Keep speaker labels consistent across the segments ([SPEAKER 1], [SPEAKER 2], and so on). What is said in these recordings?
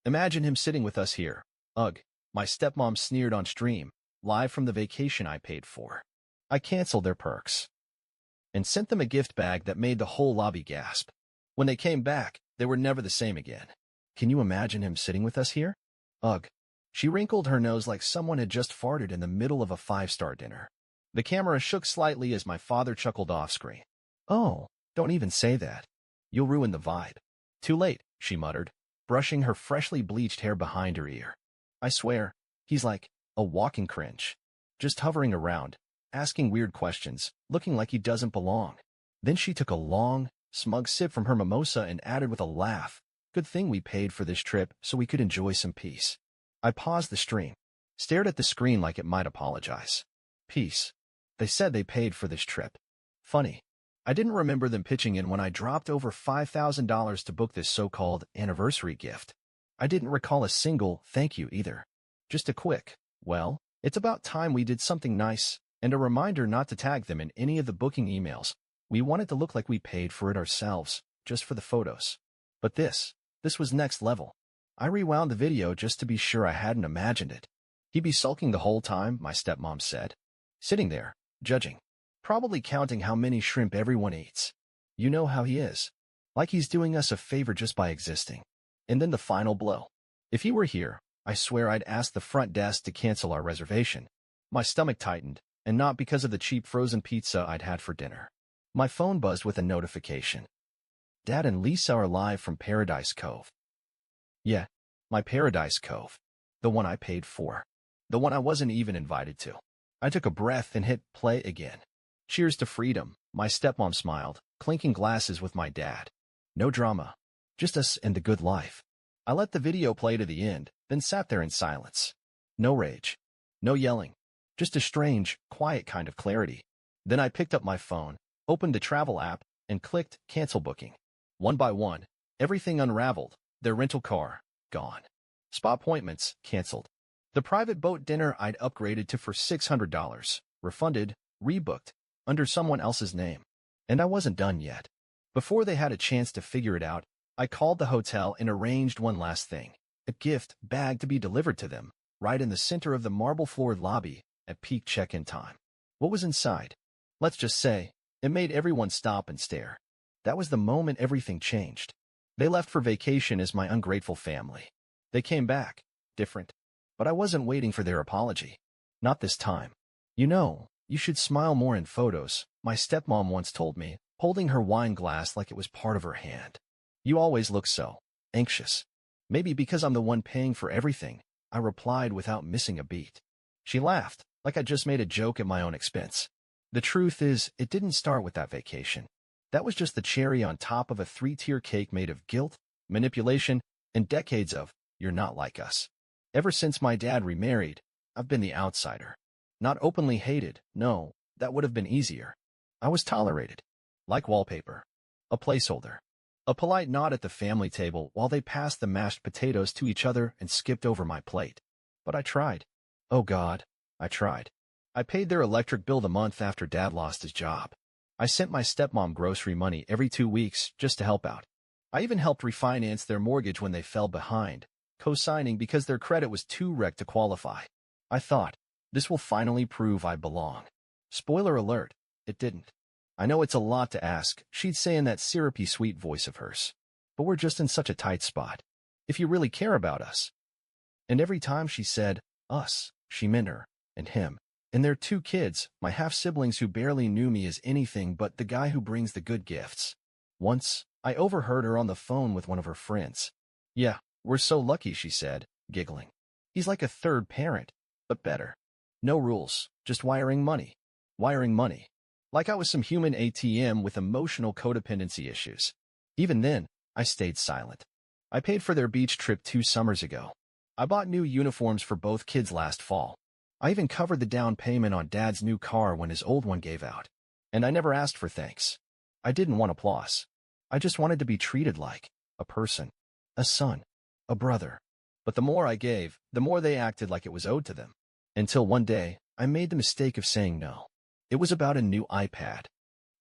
[SPEAKER 1] Imagine him sitting with us here. Ugh, my stepmom sneered on stream, live from the vacation I paid for. I canceled their perks and sent them a gift bag that made the whole lobby gasp. When they came back, they were never the same again. Can you imagine him sitting with us here? Ugh. She wrinkled her nose like someone had just farted in the middle of a five-star dinner. The camera shook slightly as my father chuckled off-screen. Oh, don't even say that. You'll ruin the vibe. Too late, she muttered, brushing her freshly bleached hair behind her ear. I swear, he's like a walking cringe. Just hovering around, asking weird questions, looking like he doesn't belong. Then she took a long, smug sip from her mimosa and added with a laugh, "Good thing we paid for this trip so we could enjoy some peace." I paused the stream, stared at the screen like it might apologize. Peace. They said they paid for this trip. Funny. I didn't remember them pitching in when I dropped over $5,000 to book this so-called anniversary gift. I didn't recall a single thank you either. Just a quick, well, it's about time we did something nice, and a reminder not to tag them in any of the booking emails. We wanted to look like we paid for it ourselves, just for the photos. But this was next level. I rewound the video just to be sure I hadn't imagined it. He'd be sulking the whole time, my stepmom said. Sitting there, judging. Probably counting how many shrimp everyone eats. You know how he is. Like he's doing us a favor just by existing. And then the final blow. If he were here, I swear I'd ask the front desk to cancel our reservation. My stomach tightened, and not because of the cheap frozen pizza I'd had for dinner. My phone buzzed with a notification. Dad and Lisa are live from Paradise Cove. Yeah, my Paradise Cove. The one I paid for. The one I wasn't even invited to. I took a breath and hit play again. Cheers to freedom, my stepmom smiled, clinking glasses with my dad. No drama. Just us and the good life. I let the video play to the end, then sat there in silence. No rage. No yelling. Just a strange, quiet kind of clarity. Then I picked up my phone, opened the travel app, and clicked cancel booking. One by one, everything unraveled. Their rental car, gone. Spa appointments, canceled. The private boat dinner I'd upgraded to for $600, refunded, rebooked, under someone else's name. And I wasn't done yet. Before they had a chance to figure it out, I called the hotel and arranged one last thing. A gift bag to be delivered to them, right in the center of the marble-floored lobby, at peak check-in time. What was inside? Let's just say, it made everyone stop and stare. That was the moment everything changed. They left for vacation as my ungrateful family. They came back, different. But I wasn't waiting for their apology. Not this time. You know, you should smile more in photos, my stepmom once told me, holding her wine glass like it was part of her hand. You always look so anxious. Maybe because I'm the one paying for everything, I replied without missing a beat. She laughed, like I just made a joke at my own expense. The truth is, it didn't start with that vacation. That was just the cherry on top of a three-tier cake made of guilt, manipulation, and decades of, "You're not like us." Ever since my dad remarried, I've been the outsider. Not openly hated, no, that would have been easier. I was tolerated. Like wallpaper. A placeholder. A polite nod at the family table while they passed the mashed potatoes to each other and skipped over my plate. But I tried. Oh God, I tried. I paid their electric bill the month after Dad lost his job. I sent my stepmom grocery money every 2 weeks just to help out. I even helped refinance their mortgage when they fell behind, co-signing because their credit was too wrecked to qualify. I thought, this will finally prove I belong. Spoiler alert, it didn't. I know it's a lot to ask, she'd say in that syrupy sweet voice of hers. But we're just in such a tight spot. If you really care about us. And every time she said, us, she meant her, and him. And their 2 kids, my half-siblings who barely knew me as anything but the guy who brings the good gifts. Once, I overheard her on the phone with one of her friends. Yeah, we're so lucky, she said, giggling. He's like a third parent, but better. No rules, just wiring money. Wiring money. Like I was some human ATM with emotional codependency issues. Even then, I stayed silent. I paid for their beach trip 2 summers ago. I bought new uniforms for both kids last fall. I even covered the down payment on Dad's new car when his old one gave out. And I never asked for thanks. I didn't want applause. I just wanted to be treated like a person, a son, a brother. But the more I gave, the more they acted like it was owed to them. Until one day, I made the mistake of saying no. It was about a new iPad.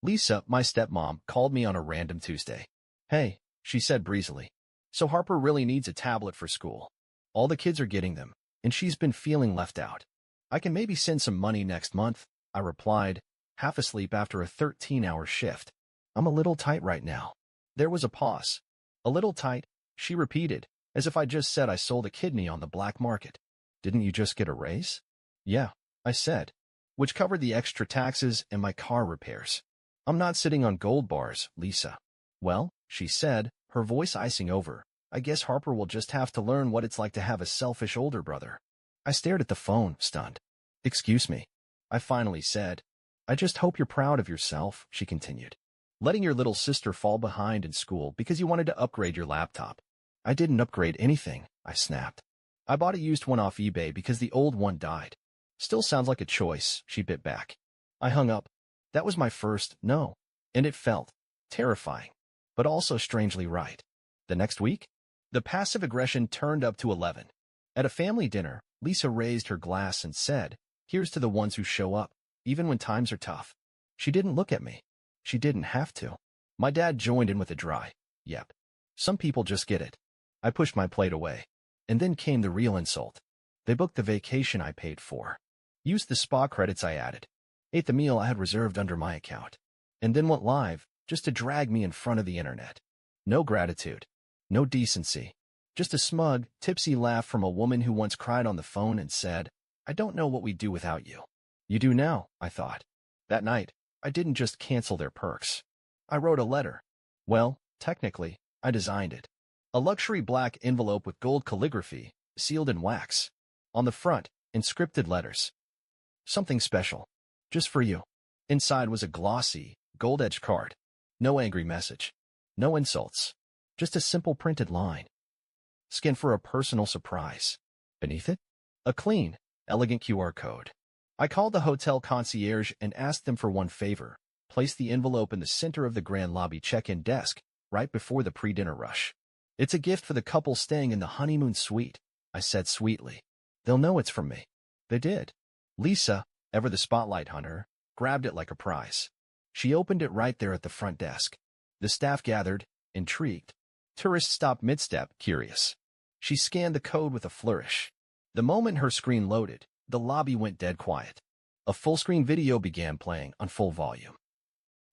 [SPEAKER 1] Lisa, my stepmom, called me on a random Tuesday. Hey, she said breezily. So Harper really needs a tablet for school. All the kids are getting them, and she's been feeling left out. I can maybe send some money next month, I replied, half asleep after a 13-hour shift. I'm a little tight right now. There was a pause. A little tight, she repeated, as if I just said I sold a kidney on the black market. Didn't you just get a raise? Yeah, I said, which covered the extra taxes and my car repairs. I'm not sitting on gold bars, Lisa. Well, she said, her voice icing over, I guess Harper will just have to learn what it's like to have a selfish older brother. I stared at the phone, stunned. Excuse me, I finally said. I just hope you're proud of yourself, she continued. Letting your little sister fall behind in school because you wanted to upgrade your laptop. I didn't upgrade anything, I snapped. I bought a used one off eBay because the old one died. Still sounds like a choice, she bit back. I hung up. That was my first no, and it felt terrifying, but also strangely right. The next week, the passive aggression turned up to 11. At a family dinner, Lisa raised her glass and said, here's to the ones who show up, even when times are tough. She didn't look at me. She didn't have to. My dad joined in with a dry, yep. Some people just get it. I pushed my plate away. And then came the real insult. They booked the vacation I paid for. Used the spa credits I added. Ate the meal I had reserved under my account. And then went live, just to drag me in front of the internet. No gratitude. No decency. Just a smug, tipsy laugh from a woman who once cried on the phone and said, I don't know what we'd do without you. You do now, I thought. That night, I didn't just cancel their perks. I wrote a letter. Well, technically, I designed it. A luxury black envelope with gold calligraphy, sealed in wax. On the front, inscripted letters. Something special. Just for you. Inside was a glossy, gold-edged card. No angry message. No insults. Just a simple printed line. Skin for a personal surprise. Beneath it, a clean, elegant QR code. I called the hotel concierge and asked them for one favor. Place the envelope in the center of the Grand Lobby check-in desk, right before the pre-dinner rush. It's a gift for the couple staying in the honeymoon suite, I said sweetly. They'll know it's from me. They did. Lisa, ever the spotlight hunter, grabbed it like a prize. She opened it right there at the front desk. The staff gathered, intrigued. Tourists stopped mid-step, curious. She scanned the code with a flourish. The moment her screen loaded, the lobby went dead quiet. A full-screen video began playing on full volume.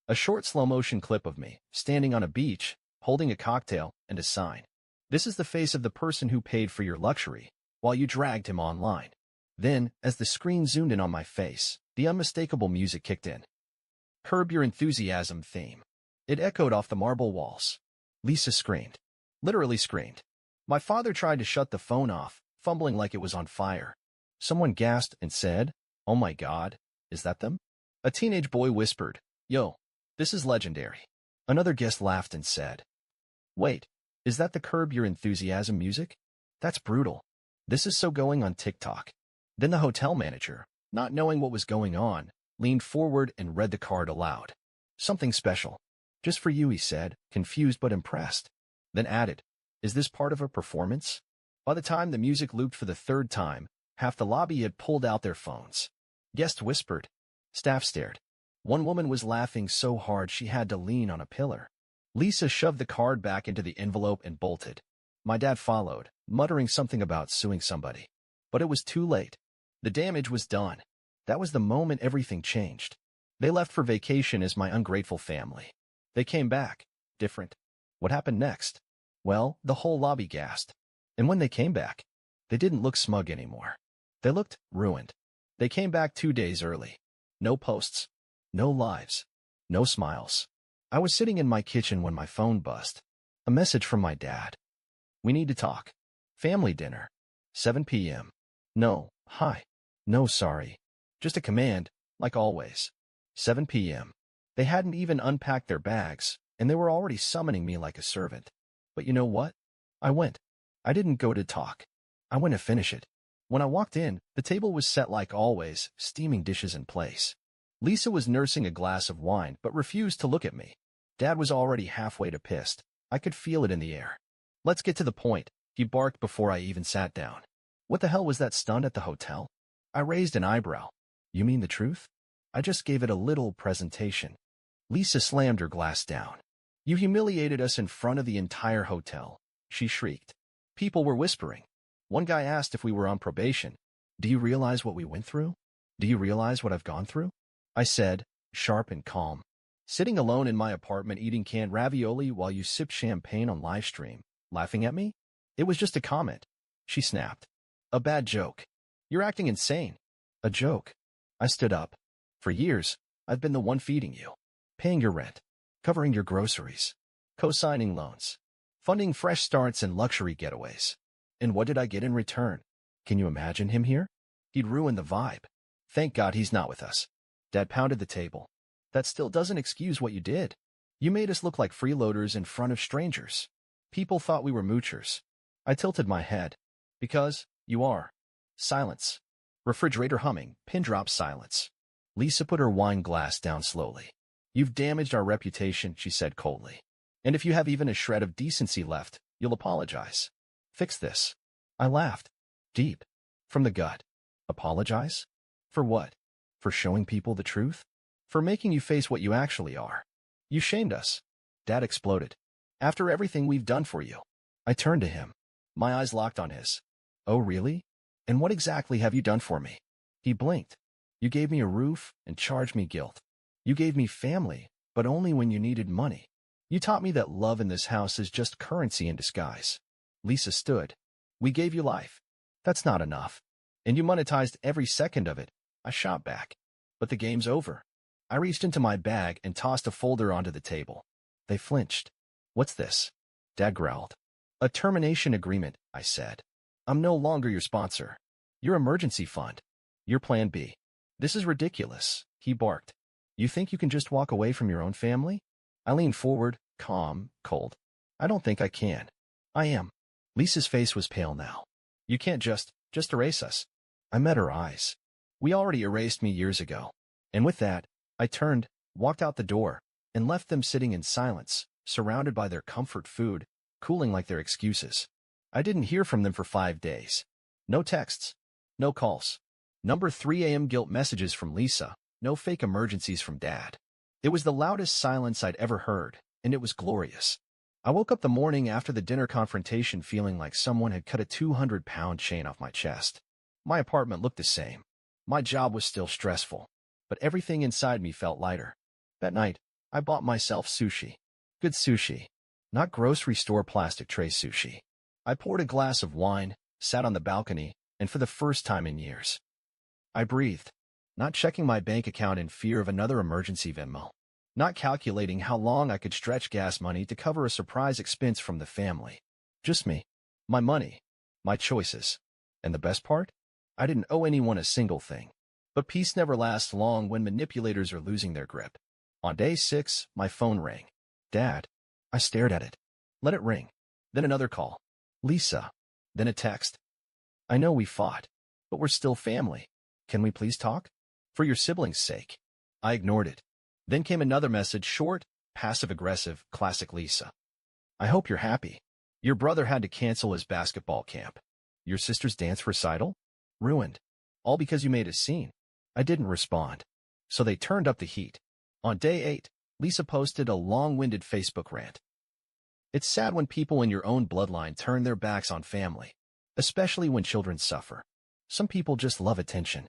[SPEAKER 1] A short slow-motion clip of me, standing on a beach, holding a cocktail and a sign. This is the face of the person who paid for your luxury, while you dragged him online. Then, as the screen zoomed in on my face, the unmistakable music kicked in. Curb Your Enthusiasm theme. It echoed off the marble walls. Lisa screamed. Literally screamed. My father tried to shut the phone off, fumbling like it was on fire. Someone gasped and said, Oh my God, is that them? A teenage boy whispered, Yo, this is legendary. Another guest laughed and said, Wait, is that the Curb Your Enthusiasm music? That's brutal. This is so going on TikTok. Then the hotel manager, not knowing what was going on, leaned forward and read the card aloud. Something special. Just for you, he said, confused but impressed. Then added, Is this part of a performance? By the time the music looped for the third time, half the lobby had pulled out their phones. Guests whispered. Staff stared. One woman was laughing so hard she had to lean on a pillar. Lisa shoved the card back into the envelope and bolted. My dad followed, muttering something about suing somebody. But it was too late. The damage was done. That was the moment everything changed. They left for vacation as my ungrateful family. They came back, different. What happened next? Well, the whole lobby gasped. And when they came back, they didn't look smug anymore. They looked ruined. They came back 2 days early. No posts. No lives. No smiles. I was sitting in my kitchen when my phone buzzed. A message from my dad. We need to talk. Family dinner. 7 p.m. No, hi. No, sorry. Just a command, like always. 7 p.m. They hadn't even unpacked their bags, and they were already summoning me like a servant. But you know what? I went. I didn't go to talk. I went to finish it. When I walked in, the table was set like always, steaming dishes in place. Lisa was nursing a glass of wine, but refused to look at me. Dad was already halfway to pissed. I could feel it in the air. Let's get to the point, he barked before I even sat down. What the hell was that stunt at the hotel? I raised an eyebrow. You mean the truth? I just gave it a little presentation. Lisa slammed her glass down. You humiliated us in front of the entire hotel. she shrieked. People were whispering. One guy asked if we were on probation. Do you realize what we went through? Do you realize what I've gone through? I said, sharp and calm. Sitting alone in my apartment eating canned ravioli while you sip champagne on live stream, laughing at me? It was just a comment. She snapped. A bad joke. You're acting insane. A joke. I stood up. For years, I've been the one feeding you, paying your rent, covering your groceries, co-signing loans, funding fresh starts and luxury getaways. And what did I get in return? Can you imagine him here? He'd ruin the vibe. Thank God he's not with us. Dad pounded the table. That still doesn't excuse what you did. You made us look like freeloaders in front of strangers. People thought we were moochers. I tilted my head. Because you are. Silence. Refrigerator humming, pin drop silence. Lisa put her wine glass down slowly. You've damaged our reputation, she said coldly. And if you have even a shred of decency left, you'll apologize. Fix this. I laughed. Deep. From the gut. Apologize? For what? For showing people the truth? For making you face what you actually are. You shamed us. Dad exploded. After everything we've done for you. I turned to him. My eyes locked on his. Oh, really? And what exactly have you done for me? He blinked. You gave me a roof and charged me guilt. You gave me family, but only when you needed money. You taught me that love in this house is just currency in disguise. Lisa stood. We gave you life. That's not enough. And you monetized every second of it. I shot back. But the game's over. I reached into my bag and tossed a folder onto the table. They flinched. What's this? Dad growled. A termination agreement, I said. I'm no longer your sponsor. Your emergency fund. Your plan B. This is ridiculous, he barked. You think you can just walk away from your own family? I leaned forward, calm, cold. I don't think I can. I am. Lisa's face was pale now. You can't just erase us. I met her eyes. We already erased me years ago. And with that, I turned, walked out the door, and left them sitting in silence, surrounded by their comfort food, cooling like their excuses. I didn't hear from them for 5 days. No texts. No calls. Number 3 a.m. guilt messages from Lisa. No fake emergencies from Dad. It was the loudest silence I'd ever heard, and it was glorious. I woke up the morning after the dinner confrontation feeling like someone had cut a 200-pound chain off my chest. My apartment looked the same. My job was still stressful, but everything inside me felt lighter. That night, I bought myself sushi. Good sushi. Not grocery store plastic tray sushi. I poured a glass of wine, sat on the balcony, and for the first time in years, I breathed, not checking my bank account in fear of another emergency Venmo, not calculating how long I could stretch gas money to cover a surprise expense from the family. Just me, my money, my choices. And the best part? I didn't owe anyone a single thing. But peace never lasts long when manipulators are losing their grip. On day 6, my phone rang. Dad. I stared at it. Let it ring. Then another call. Lisa. Then a text. I know we fought, but we're still family. Can we please talk? For your siblings' sake. I ignored it. Then came another message, short, passive-aggressive, classic Lisa. I hope you're happy. Your brother had to cancel his basketball camp. Your sister's dance recital? Ruined. All because you made a scene. I didn't respond. So they turned up the heat. On day 8, Lisa posted a long-winded Facebook rant. It's sad when people in your own bloodline turn their backs on family, especially when children suffer. Some people just love attention.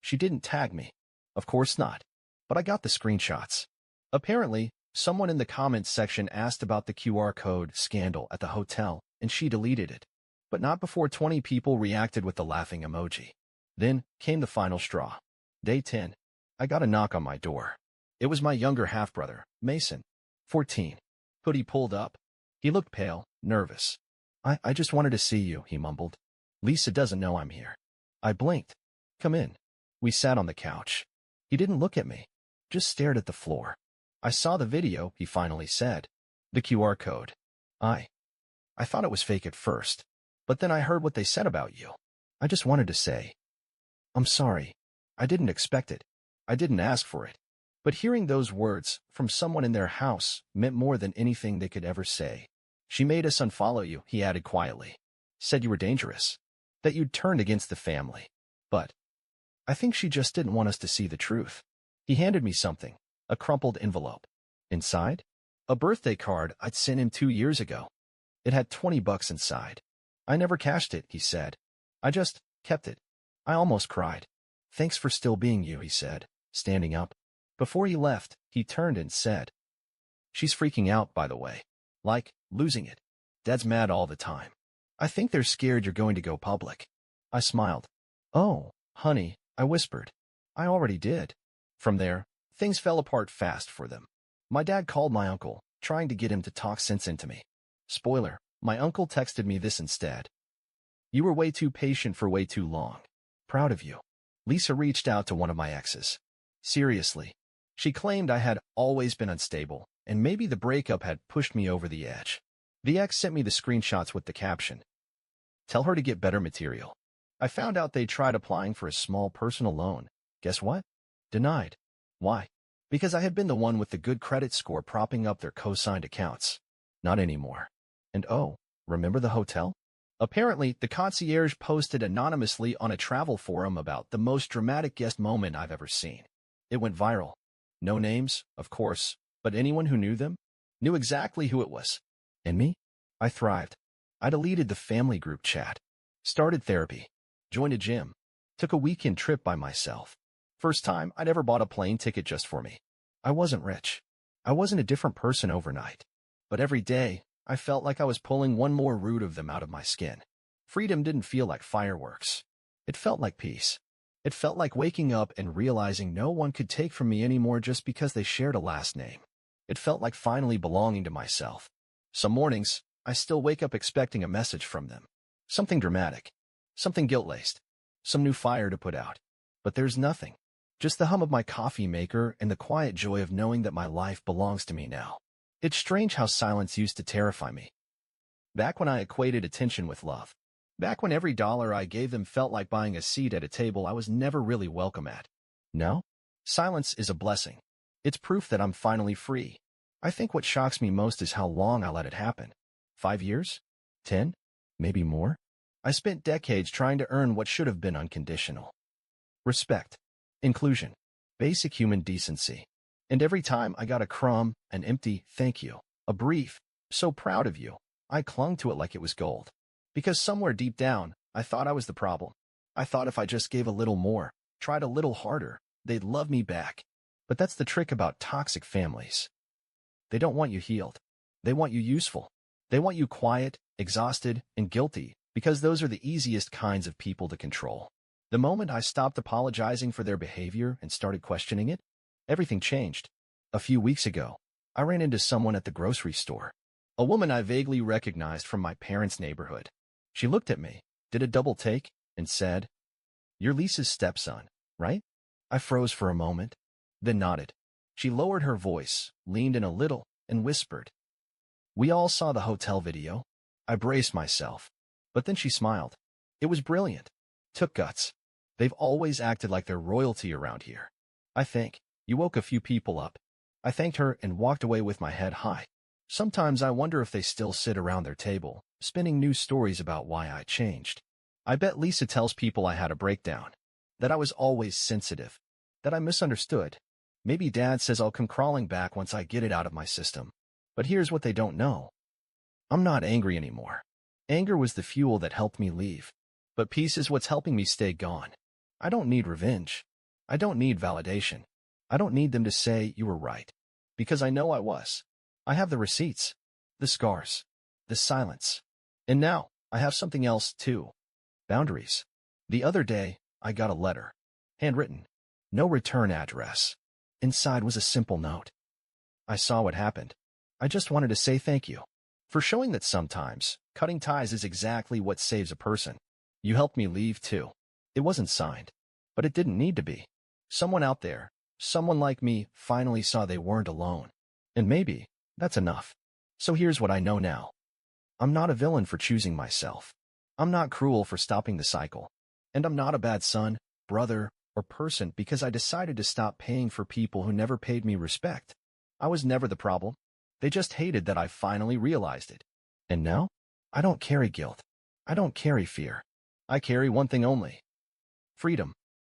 [SPEAKER 1] She didn't tag me. Of course not. But I got the screenshots. Apparently, someone in the comments section asked about the QR code scandal at the hotel, and she deleted it. But not before 20 people reacted with the laughing emoji. Then came the final straw. Day 10. I got a knock on my door. It was my younger half-brother, Mason, 14. Hoodie pulled up. He looked pale, nervous. I just wanted to see you, he mumbled. Lisa doesn't know I'm here. I blinked. Come in. We sat on the couch. He didn't look at me, just stared at the floor. I saw the video, he finally said. The QR code. I thought it was fake at first, but then I heard what they said about you. I just wanted to say, I'm sorry. I didn't expect it. I didn't ask for it. But hearing those words from someone in their house meant more than anything they could ever say. She made us unfollow you, he added quietly. Said you were dangerous. That you'd turned against the family. But I think she just didn't want us to see the truth. He handed me something, a crumpled envelope. Inside? A birthday card I'd sent him 2 years ago. It had 20 bucks inside. I never cashed it, he said. I just kept it. I almost cried. Thanks for still being you, he said, standing up. Before he left, he turned and said, she's freaking out, by the way. Like, losing it. Dad's mad all the time. I think they're scared you're going to go public. I smiled. Oh, honey, I whispered. I already did. From there, things fell apart fast for them. My dad called my uncle, trying to get him to talk sense into me. Spoiler, my uncle texted me this instead. You were way too patient for way too long. Proud of you. Lisa reached out to one of my exes. Seriously. She claimed I had always been unstable, and maybe the breakup had pushed me over the edge. The ex sent me the screenshots with the caption, tell her to get better material. I found out they tried applying for a small personal loan. Guess what? Denied. Why? Because I had been the one with the good credit score propping up their co-signed accounts. Not anymore. And oh, remember the hotel? Apparently, the concierge posted anonymously on a travel forum about the most dramatic guest moment I've ever seen. It went viral. No names, of course, but anyone who knew them knew exactly who it was. And me? I thrived. I deleted the family group chat, started therapy, joined a gym, took a weekend trip by myself. First time I'd ever bought a plane ticket just for me. I wasn't rich. I wasn't a different person overnight. But every day, I felt like I was pulling one more root of them out of my skin. Freedom didn't feel like fireworks. It felt like peace. It felt like waking up and realizing no one could take from me anymore just because they shared a last name. It felt like finally belonging to myself. Some mornings, I still wake up expecting a message from them. Something dramatic. Something guilt-laced. Some new fire to put out. But there's nothing. Just the hum of my coffee maker and the quiet joy of knowing that my life belongs to me now. It's strange how silence used to terrify me. Back when I equated attention with love. Back when every dollar I gave them felt like buying a seat at a table I was never really welcome at. Now, silence is a blessing. It's proof that I'm finally free. I think what shocks me most is how long I let it happen. 5 years? 10? Maybe more? I spent decades trying to earn what should have been unconditional. Respect. Inclusion. Basic human decency. And every time I got a crumb, an empty thank you, a brief, so proud of you, I clung to it like it was gold. Because somewhere deep down, I thought I was the problem. I thought if I just gave a little more, tried a little harder, they'd love me back. But that's the trick about toxic families. They don't want you healed. They want you useful. They want you quiet, exhausted, and guilty, because those are the easiest kinds of people to control. The moment I stopped apologizing for their behavior and started questioning it, everything changed. A few weeks ago, I ran into someone at the grocery store. A woman I vaguely recognized from my parents' neighborhood. She looked at me, did a double take, and said, "You're Lisa's stepson, right?" I froze for a moment, then nodded. She lowered her voice, leaned in a little, and whispered, "We all saw the hotel video." I braced myself, but then she smiled. It was brilliant. Took guts. They've always acted like they're royalty around here. I think. You woke a few people up. I thanked her and walked away with my head high. Sometimes I wonder if they still sit around their table, spinning new stories about why I changed. I bet Lisa tells people I had a breakdown, that I was always sensitive, that I misunderstood. Maybe Dad says I'll come crawling back once I get it out of my system. But here's what they don't know. I'm not angry anymore. Anger was the fuel that helped me leave. But peace is what's helping me stay gone. I don't need revenge. I don't need validation. I don't need them to say you were right. Because I know I was. I have the receipts, the scars, the silence. And now, I have something else, too. Boundaries. The other day, I got a letter. Handwritten. No return address. Inside was a simple note. I saw what happened. I just wanted to say thank you. For showing that sometimes, cutting ties is exactly what saves a person. You helped me leave, too. It wasn't signed. But it didn't need to be. Someone out there, someone like me, finally saw they weren't alone. And maybe, that's enough. So here's what I know now. I'm not a villain for choosing myself. I'm not cruel for stopping the cycle. And I'm not a bad son, brother, or person because I decided to stop paying for people who never paid me respect. I was never the problem. They just hated that I finally realized it. And now, I don't carry guilt. I don't carry fear. I carry one thing only. Freedom.